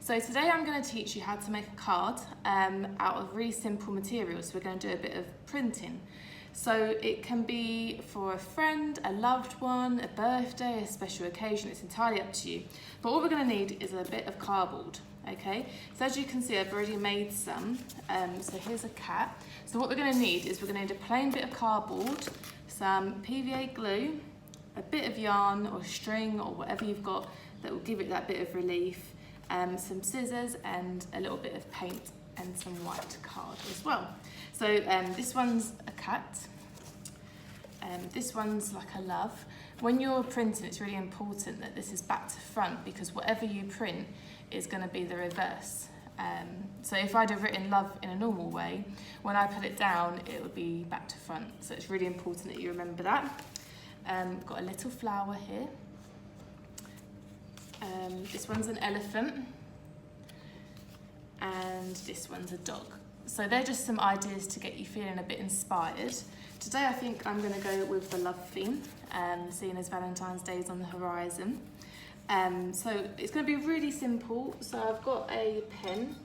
So today I'm going to teach you how to make a card out of really simple materials. So we're going to do a bit of printing. So it can be for a friend, a loved one, a birthday, a special occasion. It's entirely up to you. But what we're going to need is a bit of cardboard. Okay, so as you can see, I've already made some. So here's a cat. So what we're going to need is we're going to need a plain bit of cardboard, some PVA glue, a bit of yarn or string or whatever you've got that will give it that bit of relief, some scissors and a little bit of paint and some white card as well. So this one's a cat, this one's like a love. When you're printing, it's really important that this is back to front because whatever you print is going to be the reverse. So if I'd have written love in a normal way, when I put it down, it would be back to front. So it's really important that you remember that. Got a little flower here. This one's an elephant. And this one's a dog. So they're just some ideas to get you feeling a bit inspired. Today I think I'm going to go with the love theme, seeing as Valentine's Day is on the horizon. So it's going to be really simple. So I've got a pen,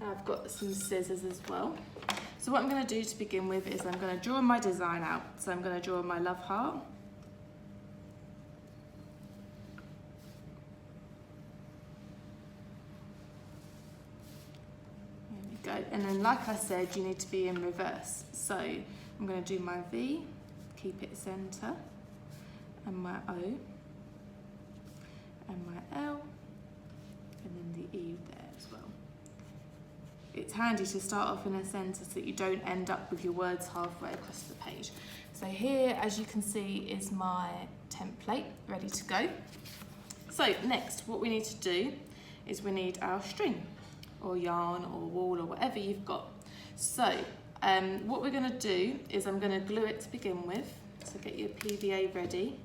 I've got some scissors as well. So what I'm going to do to begin with is I'm going to draw my design out. So I'm going to draw my love heart. There we go. And then like I said, you need to be in reverse. So I'm going to do my V, keep it center, and my O. And my L, and then the E there as well. It's handy to start off in a centre so that you don't end up with your words halfway across the page. So here, as you can see, is my template ready to go. So next, what we need to do is we need our string or yarn or wool or whatever you've got. So what we're going to do is I'm going to glue it to begin with. So get your PVA ready.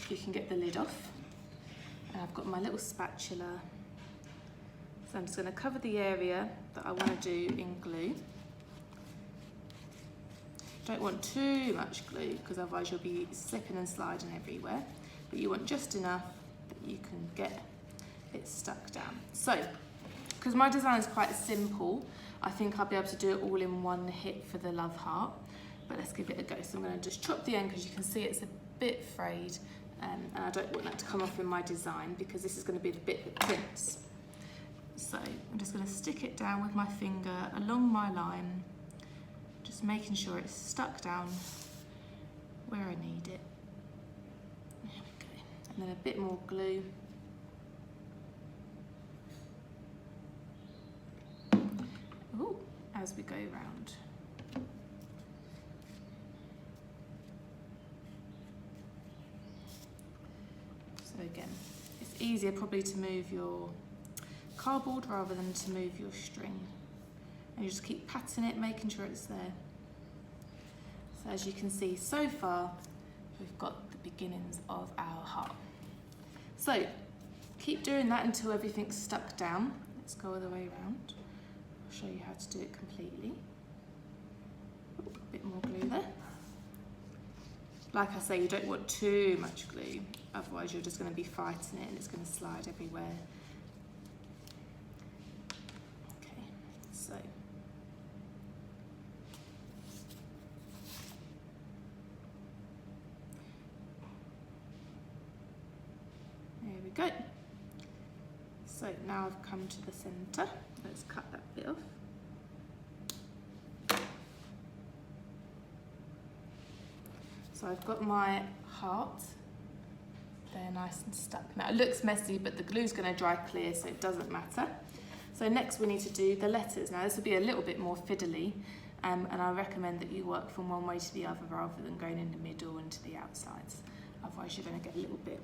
You can get the lid off. And I've got my little spatula. So I'm just going to cover the area that I want to do in glue. Don't want too much glue because otherwise you'll be slipping and sliding everywhere. But you want just enough that you can get it stuck down. So, because my design is quite simple, I think I'll be able to do it all in one hit for the love heart. But let's give it a go. So I'm going to just chop the end because you can see it's a bit frayed. And I don't want that to come off in my design because this is going to be the bit that prints. So I'm just going to stick it down with my finger along my line, just making sure it's stuck down where I need it. There we go. And then a bit more glue. Ooh, as we go round. So again, it's easier probably to move your cardboard rather than to move your string. And you just keep patting it, making sure it's there. So as you can see, so far, we've got the beginnings of our heart. So keep doing that until everything's stuck down. Let's go all the way around. I'll show you how to do it completely. Ooh, a bit more glue there. Like I say, you don't want too much glue, otherwise you're just going to be fighting it and it's going to slide everywhere. Okay, so. There we go. So now I've come to the centre. Let's cut that bit off. So I've got my heart, they're nice and stuck. Now it looks messy, but the glue's going to dry clear, so it doesn't matter. So next we need to do the letters. Now this will be a little bit more fiddly, and I recommend that you work from one way to the other rather than going in the middle and to the outsides. Otherwise you're going to get a little bit,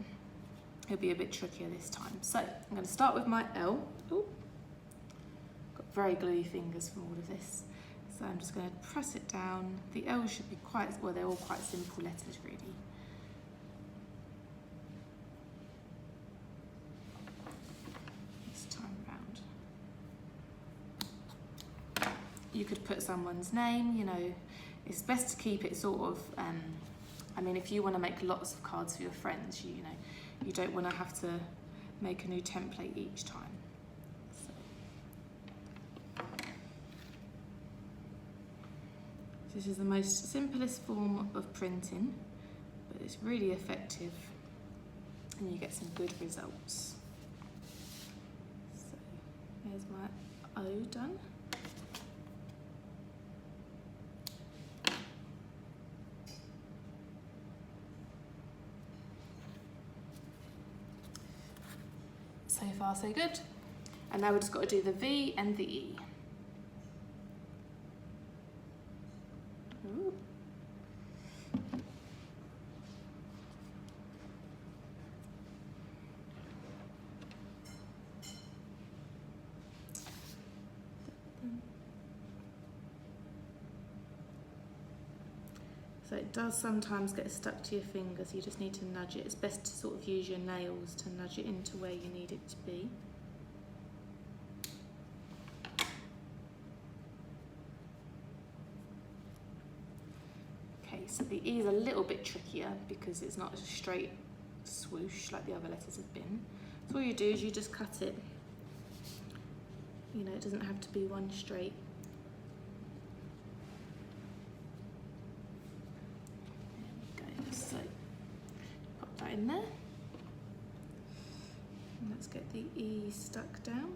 it'll be a bit trickier this time. So I'm going to start with my L. Ooh, got very gluey fingers from all of this. So I'm just going to press it down. The L should be quite, well, they're all quite simple letters really. This time round. You could put someone's name, you know, it's best to keep it sort of, I mean, if you want to make lots of cards for your friends, you know, you don't want to have to make a new template each time. This is the most simplest form of printing, but it's really effective and you get some good results. So there's my O done. So far so good. And now we've just got to do the V and the E. Ooh. So it does sometimes get stuck to your fingers, you just need to nudge it. It's best to sort of use your nails to nudge it into where you need it to be. Okay, so the E is a little bit trickier because it's not a straight swoosh like the other letters have been. So all you do is you just cut it. You know, it doesn't have to be one straight. In there. And let's get the E stuck down.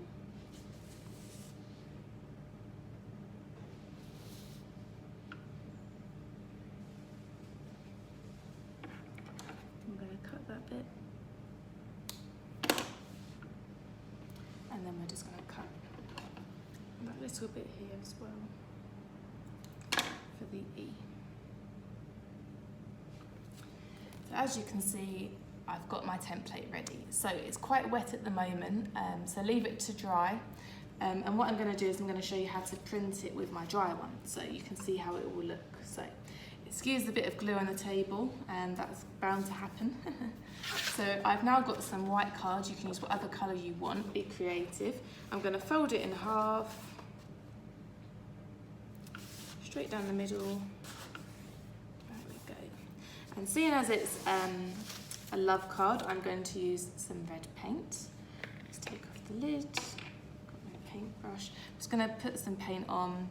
I'm going to cut that bit. And then we're just going to cut that little bit here as well for the E. As you can see, I've got my template ready. So it's quite wet at the moment, so leave it to dry. And what I'm going to do is I'm going to show you how to print it with my dry one, so you can see how it will look. So excuse the bit of glue on the table, and that's bound to happen. So I've now got some white card. You can use whatever colour you want, be creative. I'm going to fold it in half, straight down the middle. And seeing as it's a love card, I'm going to use some red paint. Let's take off the lid, got my paintbrush. I'm just going to put some paint on,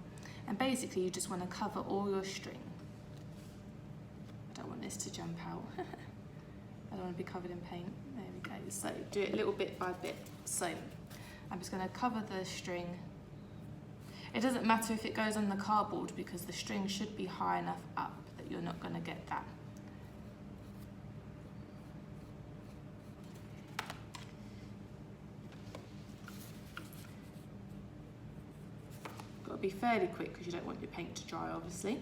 and basically you just want to cover all your string. I don't want this to jump out. I don't want to be covered in paint. There we go. So do it little bit by bit. So I'm just going to cover the string. It doesn't matter if it goes on the cardboard because the string should be high enough up that you're not going to get that. Be fairly quick because you don't want your paint to dry, obviously.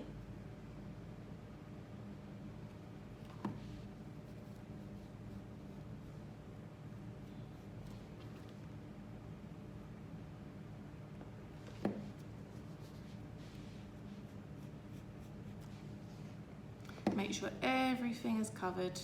Make sure everything is covered.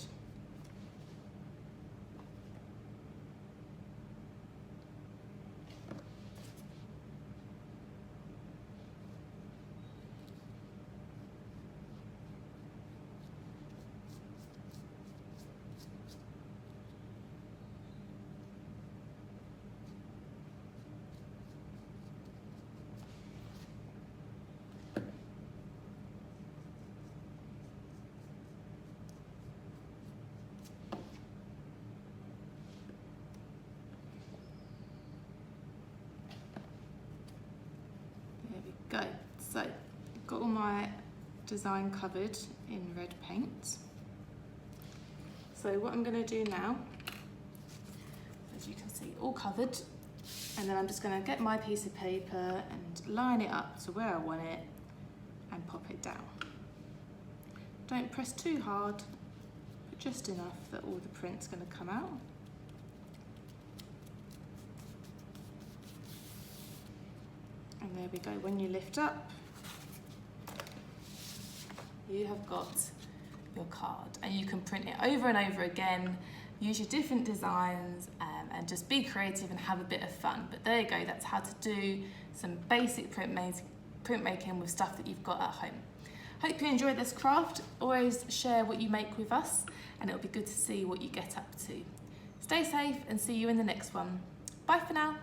Go. So, got all my design covered in red paint. So what I'm going to do now, as you can see, all covered, and then I'm just going to get my piece of paper and line it up to where I want it and pop it down. Don't press too hard, but just enough that all the print's going to come out. And there we go, when you lift up, you have got your card, and you can print it over and over again, use your different designs, and just be creative and have a bit of fun. But there you go, that's how to do some basic printmaking with stuff that you've got at home. Hope you enjoyed this craft. Always share what you make with us, and it'll be good to see what you get up to. Stay safe and see you in the next one. Bye for now.